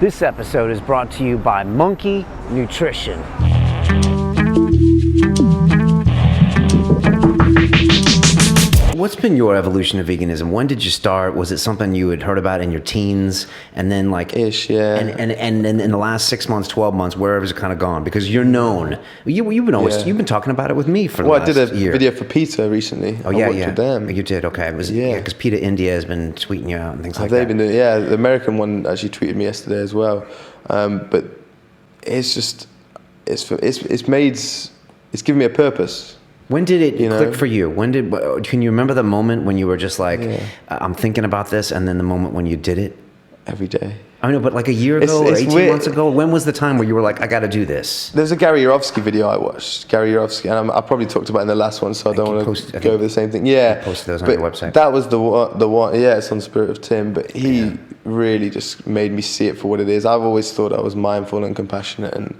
This episode is brought to you by Monkey Nutrition. What's been your evolution of veganism? When did you start? Was it something you had heard about in your teens? And then like... yeah. And in the last 6 months, 12 months, where has it kind of gone? Because you're known. You've been talking about it with me for the last year. Well, I did a video for PETA recently. Oh, yeah, with them. You did, okay. Because PETA India has been tweeting you out and things like They've that. been doing, the American one actually tweeted me yesterday as well. But it's just, it's given me a purpose. When did it click for you? Can you remember the moment when you were just like, I'm thinking about this, and then the moment when you did it? Every day. I know, but like a year ago or 18 months ago, when was the time where you were like, I got to do this? There's a Gary Yourofsky video I watched. Gary Yourofsky, and I probably talked about it in the last one, so I don't want to go over the same thing. Yeah, posted those on your website. That was the one. Yeah, it's on Spirit of Tim. But he really just made me see it for what it is. I've always thought I was mindful and compassionate, and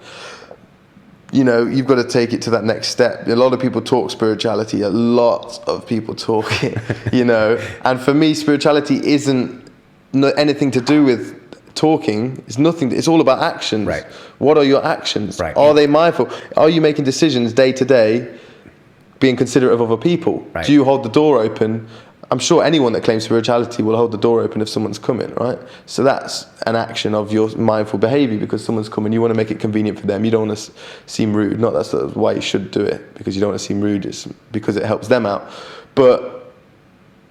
you've got to take it to that next step. A lot of people talk spirituality. A lot of people talk it. And for me, spirituality isn't anything to do with talking. It's nothing. It's all about actions. Right. What are your actions? Right. Are they mindful? Are you making decisions day to day, being considerate of other people? Right. Do you hold the door open? I'm sure anyone that claims spirituality will hold the door open if someone's coming, right? So that's an action of your mindful behavior, because someone's coming. You want to make it convenient for them. You don't want to seem rude. Not that's why you should do it, because you don't want to seem rude. It's because it helps them out. But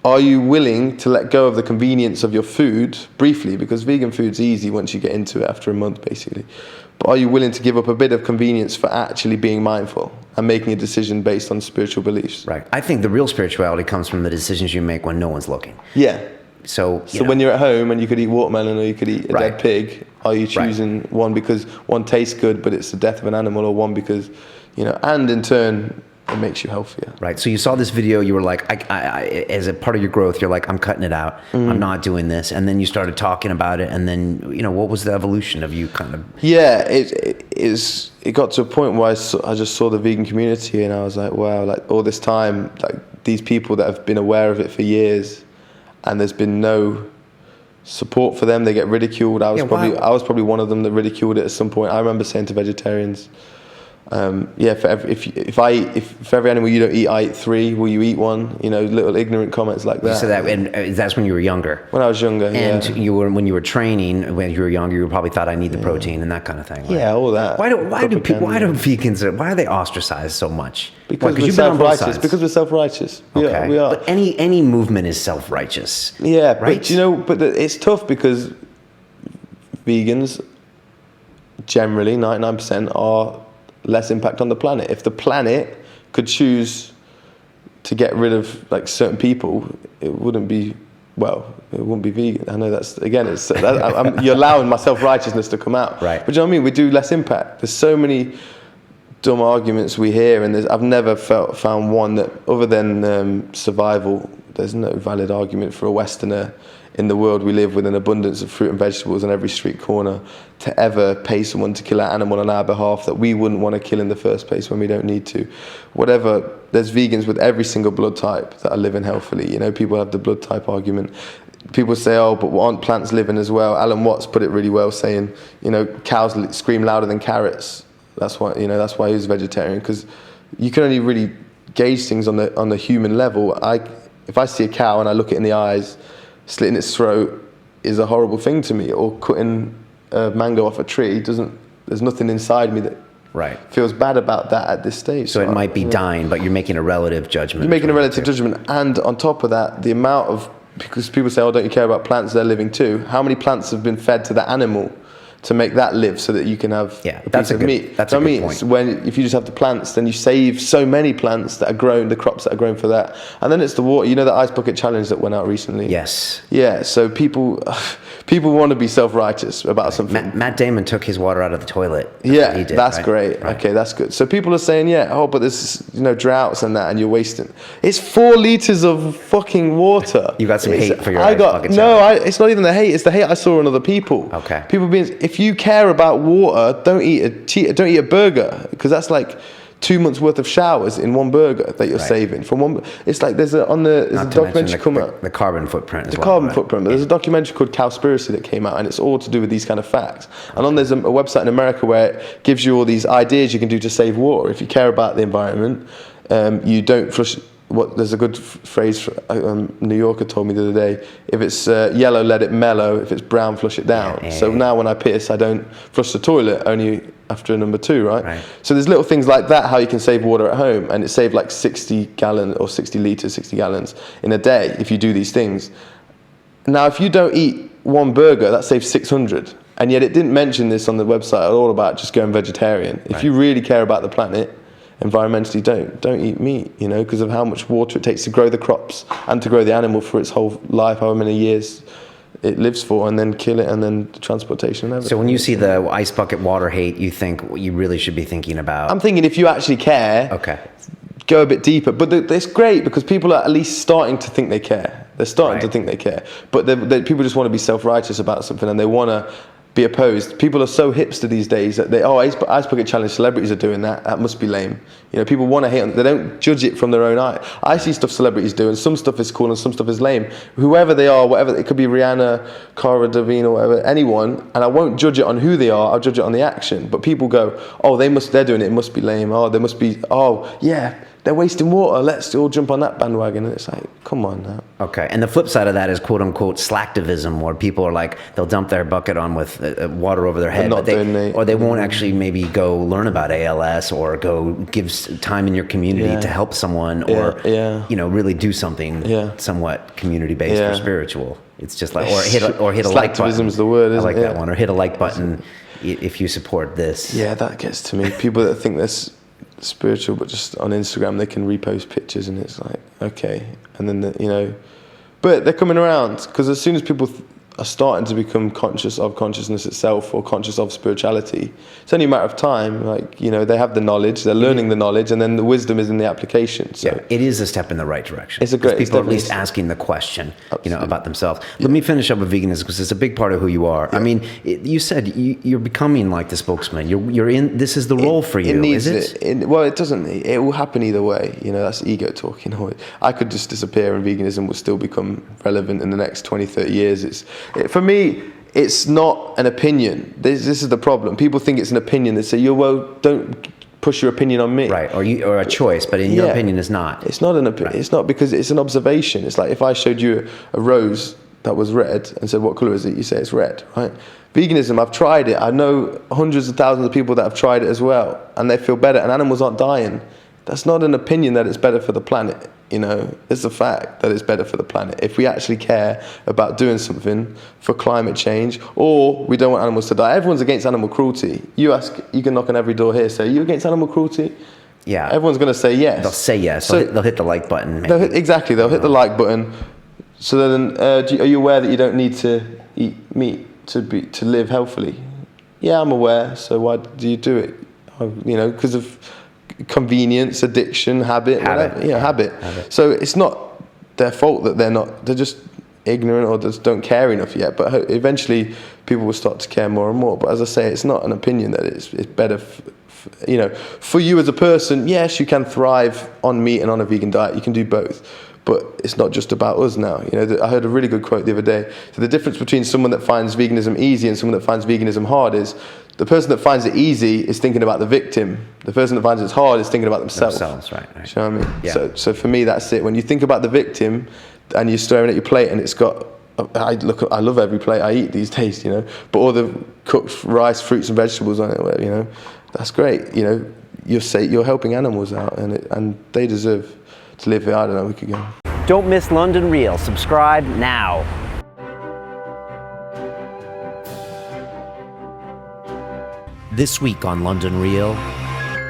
are you willing to let go of the convenience of your food briefly? Because vegan food's easy once you get into it after a month, basically. But are you willing to give up a bit of convenience for actually being mindful and making a decision based on spiritual beliefs? Right. I think the real spirituality comes from the decisions you make when no one's looking. Yeah. So when you're at home and you could eat watermelon or you could eat a dead pig, are you choosing one because one tastes good but it's the death of an animal, or one because, and in turn, it makes you healthier. Right. So you saw this video, you were like, I as a part of your growth, you're like, I'm cutting it out. I'm not doing this. And then you started talking about it. And then, what was the evolution of you kind of? Yeah, it got to a point where I just saw the vegan community and I was like, wow, like all this time, like these people that have been aware of it for years, and there's been no support for them. They get ridiculed. I was probably one of them that ridiculed it at some point. I remember saying to vegetarians, for every animal you don't eat, I eat 3. Will you eat one? Little ignorant comments like that. So that's when you were younger. When I was younger, and when you were training, when you were younger, you probably thought I need the protein and that kind of thing. Right? Yeah, all that. Why do vegans? Why are they ostracized so much? Because we're self-righteous. Because we're self-righteous. Okay. We are. But any movement is self-righteous. Yeah, right? But it's tough because vegans generally 99% are less impact on the planet. If the planet could choose to get rid of like certain people, it wouldn't be vegan. I know that's, again, you're allowing my self-righteousness to come out. Right. But you know what I mean? We do less impact. There's so many dumb arguments we hear, and I've never found one that, other than survival, there's no valid argument for a Westerner in the world we live with, an abundance of fruit and vegetables on every street corner, to ever pay someone to kill an animal on our behalf that we wouldn't want to kill in the first place when we don't need to. Whatever, there's vegans with every single blood type that are living healthily. People have the blood type argument. People say, but aren't plants living as well? Alan Watts put it really well, saying, cows scream louder than carrots. That's why he was vegetarian, because you can only really gauge things on the human level. If I see a cow and I look it in the eyes, slitting its throat is a horrible thing to me, or cutting a mango off a tree there's nothing inside me that feels bad about that at this stage. So it might be dying, but you're making a relative judgment. You're making a relative judgment, and on top of that, the amount of, because people say, don't you care about plants, they're living too. How many plants have been fed to the animal to make that live so that you can have a piece of meat? That's a good point. So if you just have the plants, then you save so many plants that are grown, the crops that are grown for that. And then it's the water. The Ice Bucket Challenge that went out recently? Yes. Yeah, so people want to be self-righteous about something. Matt Damon took his water out of the toilet. That's great. Right. Okay, that's good. So people are saying, but there's droughts and that, and you're wasting. It's 4 liters of fucking water. You got some hate for your Ice Bucket Challenge. it's not even the hate. It's the hate I saw in other people. Okay. People being, if you care about water, don't eat a burger, because that's like 2 months worth of showers in one burger that you're saving from one. It's like there's a documentary come out. The carbon footprint as the well. Carbon footprint, but there's a documentary called Cowspiracy that came out, and it's all to do with these kind of facts. And on there's a website in America where it gives you all these ideas you can do to save water. If you care about the environment, you don't flush. There's a good phrase New Yorker told me the other day: if it's yellow, let it mellow. If it's brown, flush it down. So now when I piss, I don't flush the toilet only after number 2, right? So there's little things like that, how you can save water at home, and it saved like 60 gallons or 60 litres, 60 gallons in a day if you do these things. Now, if you don't eat one burger, that saves 600. And yet it didn't mention this on the website at all about just going vegetarian. If you really care about the planet, environmentally, don't eat meat, you know, because of how much water it takes to grow the crops and to grow the animal for its whole life, however many years it lives for, and then kill it, and then transportation and everything. So when you see the ice bucket water hate, you think you really should be thinking about... I'm thinking if you actually care, go a bit deeper. But it's great because people are at least starting to think they care. They're starting to think they care. But people just want to be self-righteous about something, and they want to be opposed. People are so hipster these days that ice bucket challenge celebrities are doing that. That must be lame. You know, people want to hate on. They don't judge it from their own eye. I see stuff celebrities do, and some stuff is cool and some stuff is lame. Whoever they are, whatever, it could be Rihanna, Cara Delevingne, or whatever, anyone, and I won't judge it on who they are. I'll judge it on the action. But people go, oh, they're doing it. It must be lame. Oh, they must be. Oh, yeah. They're wasting water. Let's all jump on that bandwagon. And it's like, come on now. Okay. And the flip side of that is quote unquote slacktivism, where people are like, they'll dump their bucket on with water over their head, or they won't actually maybe go learn about ALS or go give time in your community to help someone or, you know, really do something somewhat community based or spiritual. It's just like, or hit a like button. Slacktivism is the word, isn't it? I like that one. Or hit a like button if you support this. Yeah, that gets to me. People that think this spiritual, but just on Instagram they can repost pictures, and it's like, okay, and then you know, but they're coming around, because as soon as people are starting to become conscious of consciousness itself or conscious of spirituality, it's only a matter of time. Like, you know, they have the knowledge, they're learning the knowledge, and then the wisdom is in the application. So it is a step in the right direction. It's a great. People are at least asking the question, you know, about themselves. Let me finish up with veganism, because it's a big part of who you are. I mean, you said you're becoming like the spokesman. You're in. This is the role for you. Is it? Well, it doesn't. It will happen either way. You know, that's ego talking. I could just disappear, and veganism will still become relevant in the next 20, 30 years. For me, it's not an opinion. This is the problem. People think it's an opinion. They say, well, don't push your opinion on me. Right, or a choice, but in your opinion, it's not. It's not an opinion. Right. It's not, because it's an observation. It's like if I showed you a rose that was red and said, what colour is it? You say it's red, right? Veganism, I've tried it. I know hundreds of thousands of people that have tried it as well, and they feel better, and animals aren't dying. That's not an opinion that it's better for the planet. You know, it's a fact that it's better for the planet. If we actually care about doing something for climate change, or we don't want animals to die. Everyone's against animal cruelty. You can knock on every door here, say, are you against animal cruelty? Yeah. Everyone's going to say yes. They'll say yes. So they'll hit the like button. They'll hit the like button. So then, are you aware that you don't need to eat meat to live healthily? Yeah, I'm aware. So why do you do it? You know, because of convenience, addiction, habit. Habit. So it's not their fault that they're just ignorant or just don't care enough yet. But eventually people will start to care more and more. But as I say, it's not an opinion that it's better, you know, for you as a person. Yes, you can thrive on meat and on a vegan diet. You can do both. But it's not just about us now. You know, I heard a really good quote the other day. So the difference between someone that finds veganism easy and someone that finds veganism hard is the person that finds it easy is thinking about the victim. The person that finds it hard is thinking about themselves. Right. You know what I mean? Yeah. So for me, that's it. When you think about the victim and you're staring at your plate and it's got, I love every plate I eat these days, you know, but all the cooked rice, fruits and vegetables on it, you know, that's great. You know, you're helping animals out, and they deserve to live here. I don't know, we could go. Don't miss London Real. Subscribe now. This week on London Real,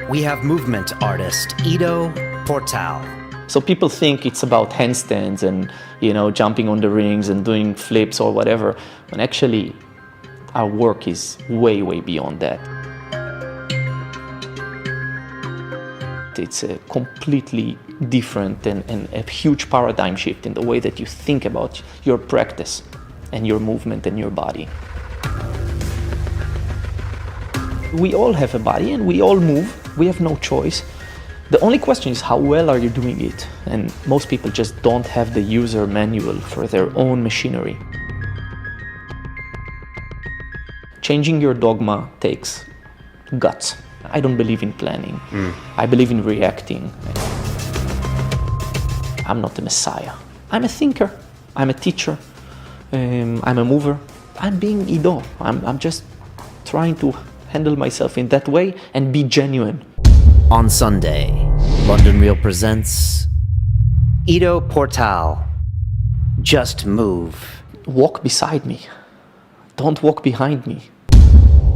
we have movement artist Ido Portal. So people think it's about handstands and, you know, jumping on the rings and doing flips or whatever, when actually our work is way, way beyond that. It's a completely different and a huge paradigm shift in the way that you think about your practice and your movement and your body. We all have a body and we all move. We have no choice. The only question is how well are you doing it? And most people just don't have the user manual for their own machinery. Changing your dogma takes guts. I don't believe in planning. I believe in reacting. I'm not a messiah. I'm a thinker. I'm a teacher. I'm a mover. I'm being Ido. I'm just trying to handle myself in that way and be genuine. On Sunday, London Real presents Ido Portal. Just move. Walk beside me. Don't walk behind me.